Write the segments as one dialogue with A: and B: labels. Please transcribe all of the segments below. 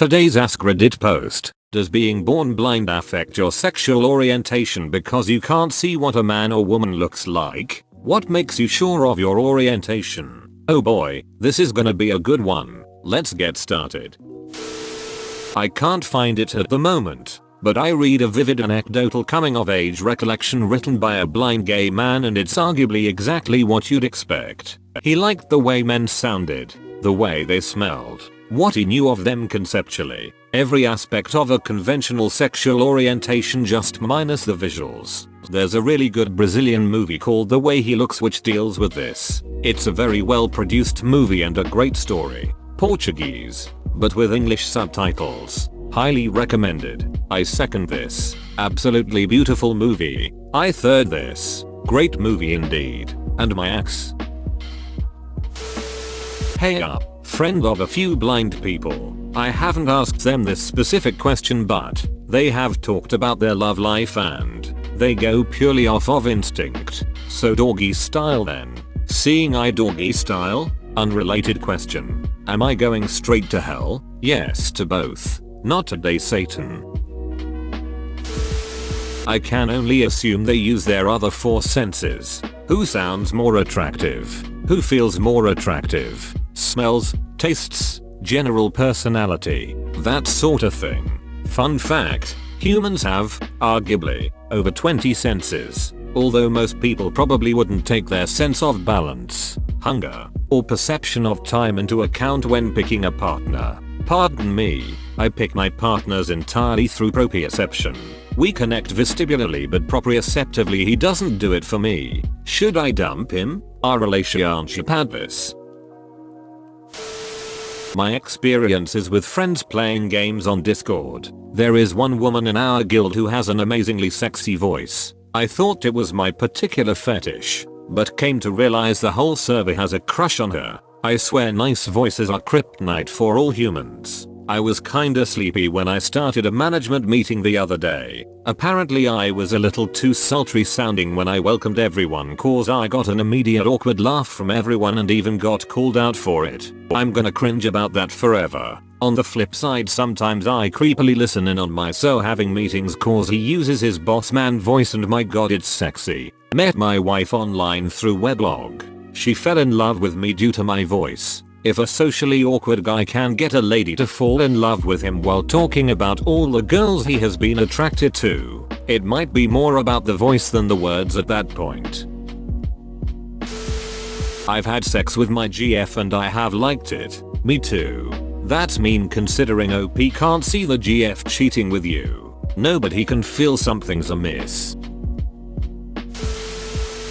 A: Today's AskReddit post: does being born blind affect your sexual orientation because you can't see what a man or woman looks like? What makes you sure of your orientation? Oh boy, this is gonna be a good one. Let's get started. I can't find it at the moment, but I read a vivid anecdotal coming-of-age recollection written by a blind gay man, and it's arguably exactly what you'd expect. He liked the way men sounded, the way they smelled, what he knew of them conceptually, every aspect of a conventional sexual orientation just minus the visuals. There's a really good Brazilian movie called The Way He Looks which deals with this. It's a very well produced movie and a great story. Portuguese, but with English subtitles. Highly recommended. I second this. Absolutely beautiful movie. I third this. Great movie indeed. And my ex. Hey up, friend of a few blind people. I haven't asked them this specific question, but they have talked about their love life and they go purely off of instinct. So doggy style then. Seeing eye doggy style? Unrelated question. Am I going straight to hell? Yes to both. Not today, Satan. I can only assume they use their other four senses. Who sounds more attractive? Who feels more attractive? Smells, tastes, general personality, that sort of thing. Fun fact, humans have, arguably, over 20 senses, although most people probably wouldn't take their sense of balance, hunger, or perception of time into account when picking a partner. Pardon me, I pick my partners entirely through proprioception. We connect vestibularly, but proprioceptively he doesn't do it for me. Should I dump him? Our relationship had this. My experiences with friends playing games on Discord. There is one woman in our guild who has an amazingly sexy voice. I thought it was my particular fetish, but came to realize the whole server has a crush on her. I swear nice voices are kryptonite for all humans. I was kinda sleepy when I started a management meeting the other day. Apparently I was a little too sultry sounding when I welcomed everyone, cause I got an immediate awkward laugh from everyone and even got called out for it. I'm gonna cringe about that forever. On the flip side, sometimes I creepily listen in on my so having meetings cause he uses his boss man voice and my god it's sexy. Met my wife online through weblog. She fell in love with me due to my voice. If a socially awkward guy can get a lady to fall in love with him while talking about all the girls he has been attracted to, it might be more about the voice than the words at that point. I've had sex with my GF and I have liked it. Me too. That's mean considering OP can't see the GF cheating with you. No, but he can feel something's amiss.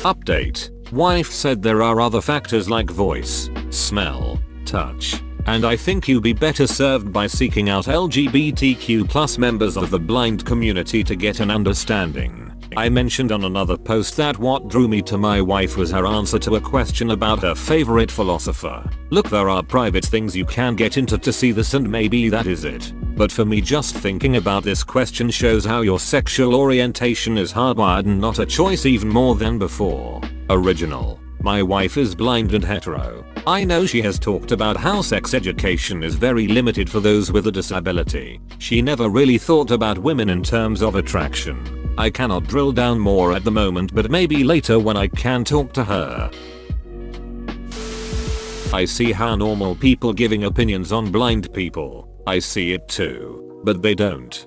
A: Update. Wife said there are other factors like voice, smell, touch, and I think you'd be better served by seeking out LGBTQ+ members of the blind community to get an understanding. I mentioned on another post that what drew me to my wife was her answer to a question about her favorite philosopher. Look, there are private things you can get into to see this and maybe that is it. But for me, just thinking about this question shows how your sexual orientation is hardwired and not a choice even more than before. Original. My wife is blind and hetero. I know she has talked about how sex education is very limited for those with a disability. She never really thought about women in terms of attraction. I cannot drill down more at the moment, but maybe later when I can talk to her. I see how normal people giving opinions on blind people. I see it too, but they don't.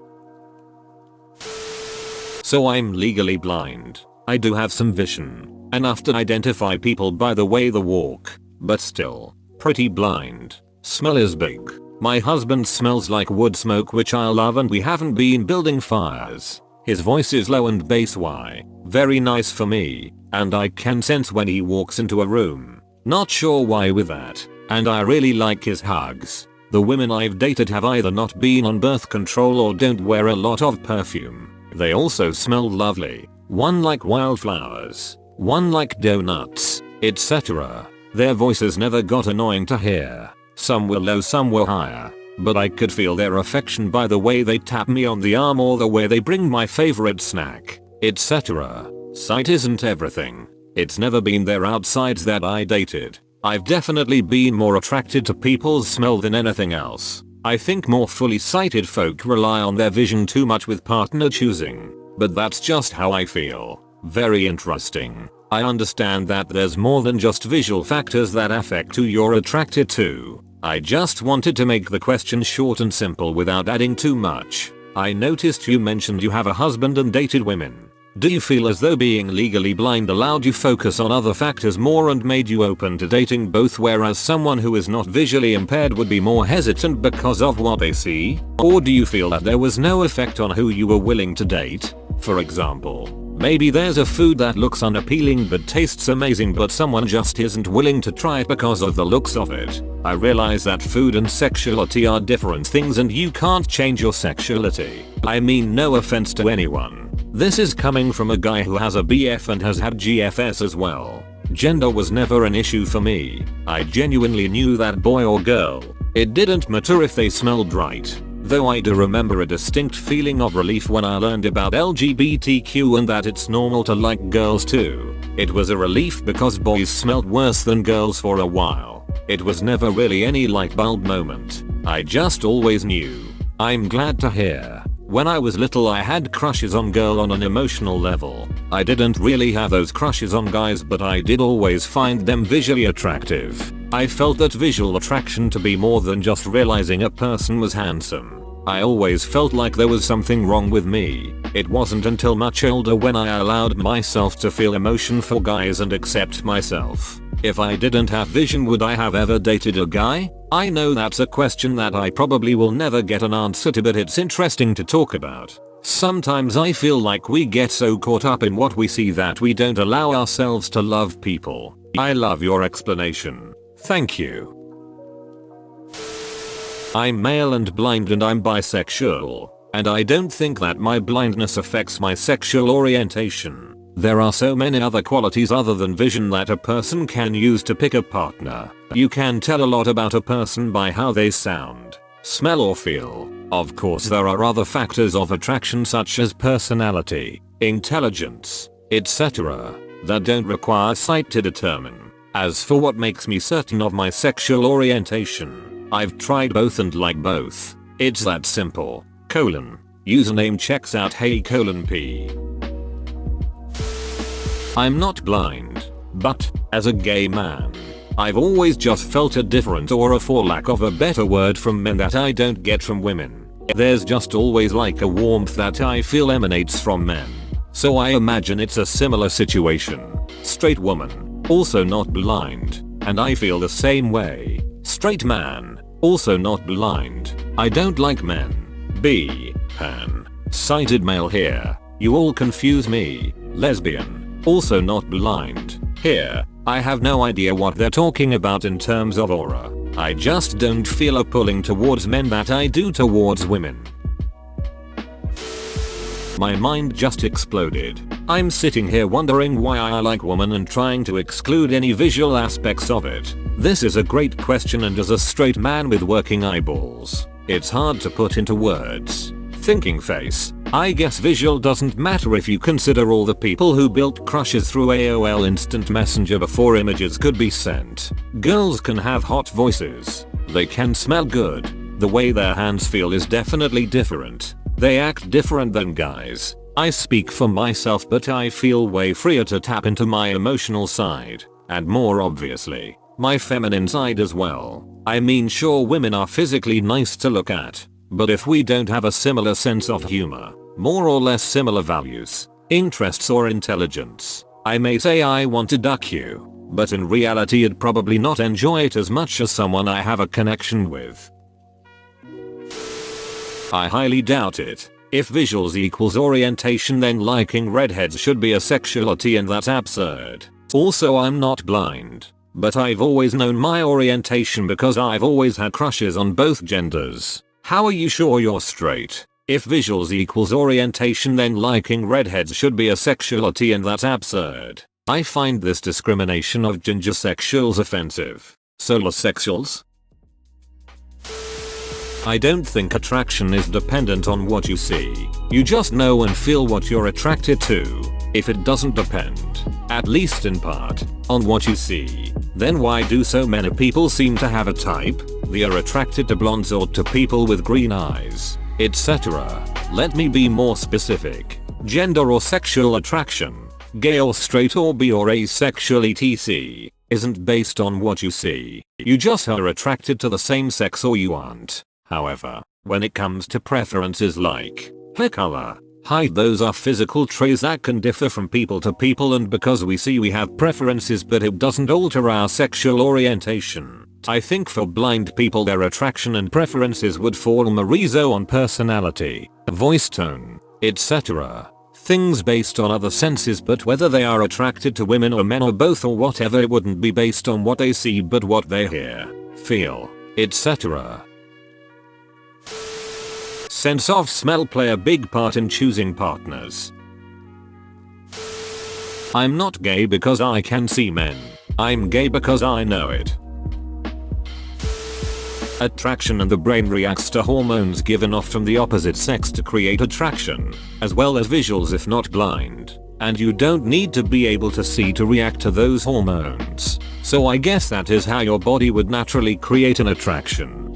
A: So I'm legally blind. I do have some vision, enough to identify people by the way they walk, but still, pretty blind. Smell is big. My husband smells like wood smoke, which I love, and we haven't been building fires. His voice is low and bass Y. Very nice for me, and I can sense when he walks into a room. Not sure why with that, and I really like his hugs. The women I've dated have either not been on birth control or don't wear a lot of perfume. They also smell lovely. One like wildflowers, one like donuts, etc. Their voices never got annoying to hear. Some were low, some were higher, but I could feel their affection by the way they tap me on the arm or the way they bring my favorite snack, etc. Sight isn't everything. It's never been their outsides that I dated. I've definitely been more attracted to people's smell than anything else. I think more fully sighted folk rely on their vision too much with partner choosing. But that's just how I feel. Very interesting. I understand that there's more than just visual factors that affect who you're attracted to. I just wanted to make the question short and simple without adding too much. I noticed you mentioned you have a husband and dated women. Do you feel as though being legally blind allowed you focus on other factors more and made you open to dating both, whereas someone who is not visually impaired would be more hesitant because of what they see? Or do you feel that there was no effect on who you were willing to date? For example, maybe there's a food that looks unappealing but tastes amazing, but someone just isn't willing to try it because of the looks of it. I realize that food and sexuality are different things and you can't change your sexuality. I mean, no offense to anyone. This is coming from a guy who has a BF and has had GFS as well. Gender was never an issue for me. I genuinely knew that boy or girl. It didn't matter if they smelled right. Though I do remember a distinct feeling of relief when I learned about LGBTQ and that it's normal to like girls too. It was a relief because boys smelled worse than girls for a while. It was never really any light bulb moment. I just always knew. I'm glad to hear. When I was little I had crushes on girls on an emotional level. I didn't really have those crushes on guys, but I did always find them visually attractive. I felt that visual attraction to be more than just realizing a person was handsome. I always felt like there was something wrong with me. It wasn't until much older when I allowed myself to feel emotion for guys and accept myself. If I didn't have vision, would I have ever dated a guy? I know that's a question that I probably will never get an answer to, but it's interesting to talk about. Sometimes I feel like we get so caught up in what we see that we don't allow ourselves to love people. I love your explanation. Thank you. I'm male and blind and I'm bisexual, and I don't think that my blindness affects my sexual orientation. There are so many other qualities other than vision that a person can use to pick a partner. You can tell a lot about a person by how they sound, smell or feel. Of course there are other factors of attraction such as personality, intelligence, etc. that don't require sight to determine. As for what makes me certain of my sexual orientation, I've tried both and like both. It's that simple. Username checks out hey:p. I'm not blind, but, as a gay man, I've always just felt a different aura, for lack of a better word, from men that I don't get from women. There's just always like a warmth that I feel emanates from men. So I imagine it's a similar situation. Straight woman, also not blind, and I feel the same way. Straight man, also not blind, I don't like men. Pan. Sighted male here, you all confuse me. Lesbian. Also not blind. Here, I have no idea what they're talking about in terms of aura. I just don't feel a pulling towards men that I do towards women. My mind just exploded. I'm sitting here wondering why I like women and trying to exclude any visual aspects of it. This is a great question, and as a straight man with working eyeballs, it's hard to put into words. Thinking face. I guess visual doesn't matter if you consider all the people who built crushes through AOL Instant Messenger before images could be sent. Girls can have hot voices. They can smell good. The way their hands feel is definitely different. They act different than guys. I speak for myself, but I feel way freer to tap into my emotional side. And more obviously, my feminine side as well. I mean, sure, women are physically nice to look at. But if we don't have a similar sense of humor, more or less similar values, interests or intelligence, I may say I want to duck you, but in reality I'd probably not enjoy it as much as someone I have a connection with. I highly doubt it. If visuals equals orientation, then liking redheads should be a sexuality, and that's absurd. Also, I'm not blind, but I've always known my orientation because I've always had crushes on both genders. How are you sure you're straight? If visuals equals orientation, then liking redheads should be a sexuality, and that's absurd. I find this discrimination of gingersexuals offensive. Solosexuals? I don't think attraction is dependent on what you see. You just know and feel what you're attracted to. If it doesn't depend, at least in part, on what you see, then why do so many people seem to have a type? We are attracted to blondes or to people with green eyes, etc. Let me be more specific. Gender or sexual attraction, gay or straight or bi or asexual etc. isn't based on what you see. You just are attracted to the same sex or you aren't. However, when it comes to preferences like hair color, height, those are physical traits that can differ from people to people, and because we see we have preferences but it doesn't alter our sexual orientation. I think for blind people their attraction and preferences would fall Marizo on personality, voice tone, etc. Things based on other senses, but whether they are attracted to women or men or both or whatever, it wouldn't be based on what they see but what they hear, feel, etc. Sense of smell play a big part in choosing partners. I'm not gay because I can see men. I'm gay because I know it. Attraction, and the brain reacts to hormones given off from the opposite sex to create attraction, as well as visuals if not blind. And you don't need to be able to see to react to those hormones. So I guess that is how your body would naturally create an attraction.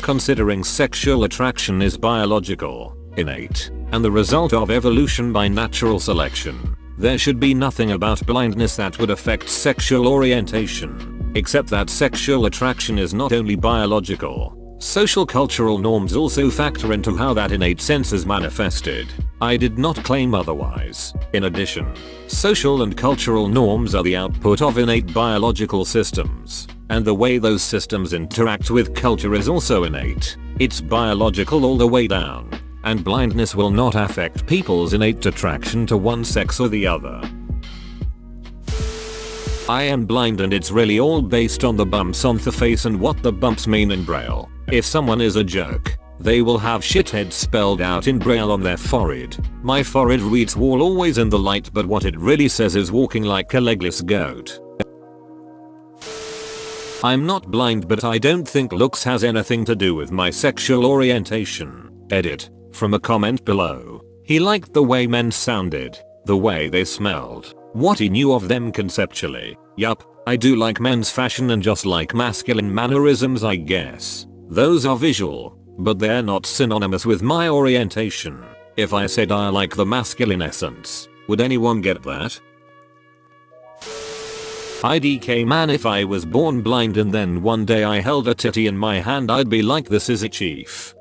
A: Considering sexual attraction is biological, innate, and the result of evolution by natural selection, there should be nothing about blindness that would affect sexual orientation. Except that sexual attraction is not only biological, social cultural norms also factor into how that innate sense is manifested. I did not claim otherwise. In addition, social and cultural norms are the output of innate biological systems, and the way those systems interact with culture is also innate. It's biological all the way down, and blindness will not affect people's innate attraction to one sex or the other. I am blind and it's really all based on the bumps on the face and what the bumps mean in Braille. If someone is a jerk, they will have shithead spelled out in Braille on their forehead. My forehead reads wall always in the light, but what it really says is walking like a legless goat. I'm not blind, but I don't think looks has anything to do with my sexual orientation. Edit. From a comment below. He liked the way men sounded, the way they smelled, what he knew of them conceptually. Yup, I do like men's fashion and just like masculine mannerisms, I guess. Those are visual, but they're not synonymous with my orientation. If I said I like the masculine essence, would anyone get that? IDK man, if I was born blind and then one day I held a titty in my hand, I'd be like, this is a chief.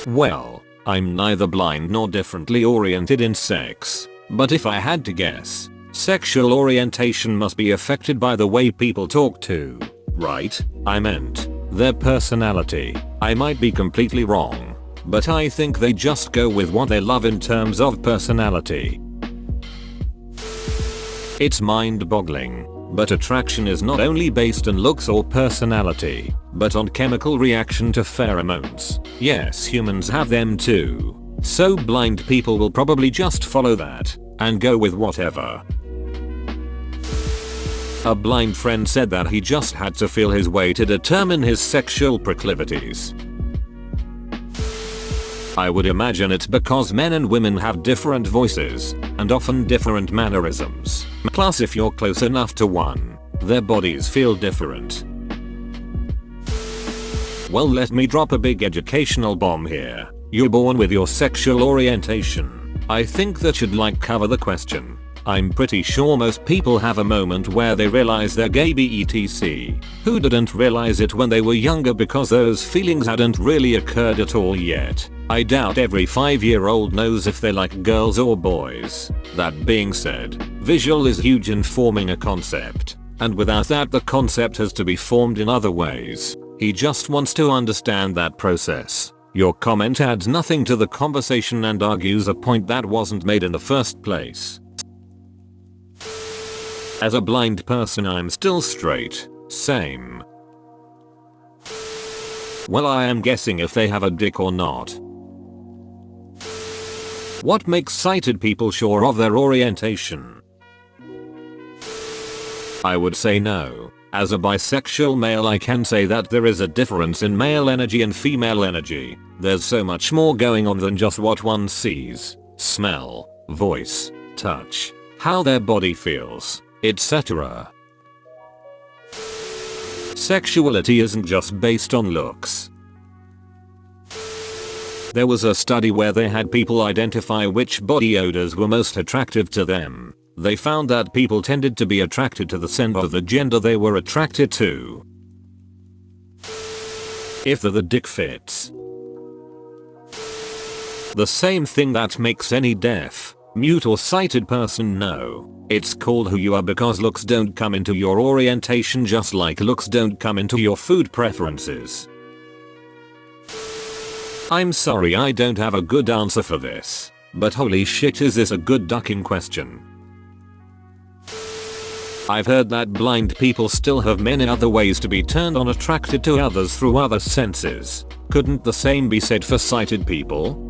A: Well, I'm neither blind nor differently oriented in sex, but if I had to guess, sexual orientation must be affected by the way people talk to, right? I meant, their personality. I might be completely wrong, but I think they just go with what they love in terms of personality. It's mind-boggling, but attraction is not only based on looks or personality, but on chemical reaction to pheromones. Yes, humans have them too. So blind people will probably just follow that and go with whatever. A blind friend said that he just had to feel his way to determine his sexual proclivities. I would imagine it's because men and women have different voices and often different mannerisms. Plus, if you're close enough to one, their bodies feel different. Well, let me drop a big educational bomb here. You're born with your sexual orientation. I think that should cover the question. I'm pretty sure most people have a moment where they realize they're gay, etc. Who didn't realize it when they were younger because those feelings hadn't really occurred at all yet. I doubt every 5-year-old knows if they like girls or boys. That being said, visual is huge in forming a concept, and without that the concept has to be formed in other ways. He just wants to understand that process. Your comment adds nothing to the conversation and argues a point that wasn't made in the first place. As a blind person, I'm still straight. Same. Well, I am guessing if they have a dick or not. What makes sighted people sure of their orientation? I would say no. As a bisexual male, I can say that there is a difference in male energy and female energy. There's so much more going on than just what one sees, smell, voice, touch, how their body feels, etc. Sexuality isn't just based on looks. There was a study where they had people identify which body odors were most attractive to them. They found that people tended to be attracted to the scent of the gender they were attracted to. If the dick fits. The same thing that makes any deaf, mute or sighted person know. It's called who you are because looks don't come into your orientation just like looks don't come into your food preferences. I'm sorry I don't have a good answer for this, but holy shit is this a good ducking question. I've heard that blind people still have many other ways to be turned on, attracted to others through other senses. Couldn't the same be said for sighted people?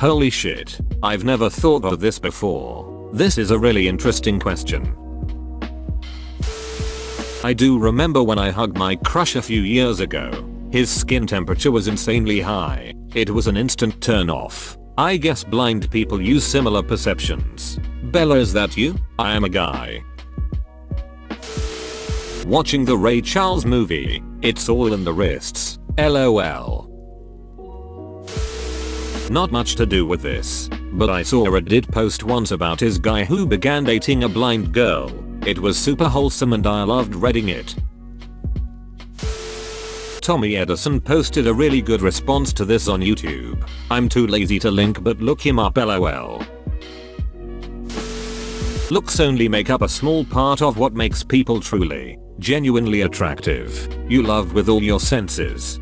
A: Holy shit, I've never thought of this before. This is a really interesting question. I do remember when I hugged my crush a few years ago. His skin temperature was insanely high. It was an instant turn off. I guess blind people use similar perceptions. Bella, is that you? I am a guy. Watching the Ray Charles movie, It's All in the Wrists. LOL. Not much to do with this, but I saw a Reddit post once about his guy who began dating a blind girl. It was super wholesome and I loved reading it. Tommy Edison posted a really good response to this on YouTube. I'm too lazy to link, but look him up, LOL. Looks only make up a small part of what makes people truly, genuinely attractive. You love with all your senses.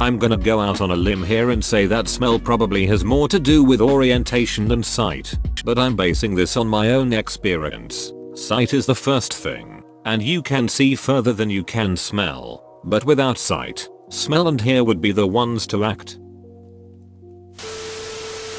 A: I'm gonna go out on a limb here and say that smell probably has more to do with orientation than sight, but I'm basing this on my own experience. Sight is the first thing. And you can see further than you can smell, but without sight, smell and hear would be the ones to act.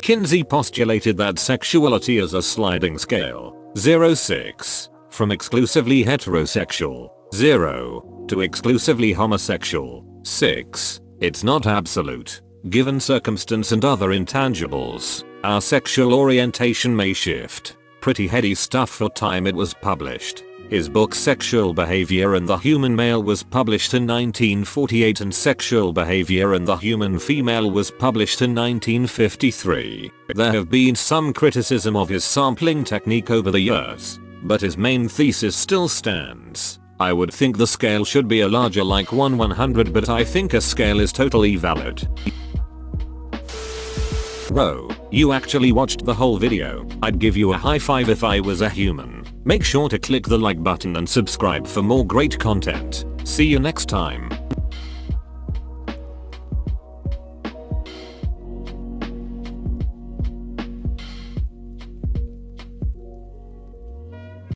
A: Kinsey postulated that sexuality is a sliding scale, 0-6, from exclusively heterosexual, 0, to exclusively homosexual, 6. It's not absolute. Given circumstance and other intangibles, our sexual orientation may shift. Pretty heady stuff for time it was published. His book Sexual Behavior in the Human Male was published in 1948 and Sexual Behavior in the Human Female was published in 1953. There have been some criticism of his sampling technique over the years, but his main thesis still stands. I would think the scale should be a larger like 1/100, but I think a scale is totally valid. Bro, you actually watched the whole video. I'd give you a high five if I was a human. Make sure to click the like button and subscribe for more great content. See you next time.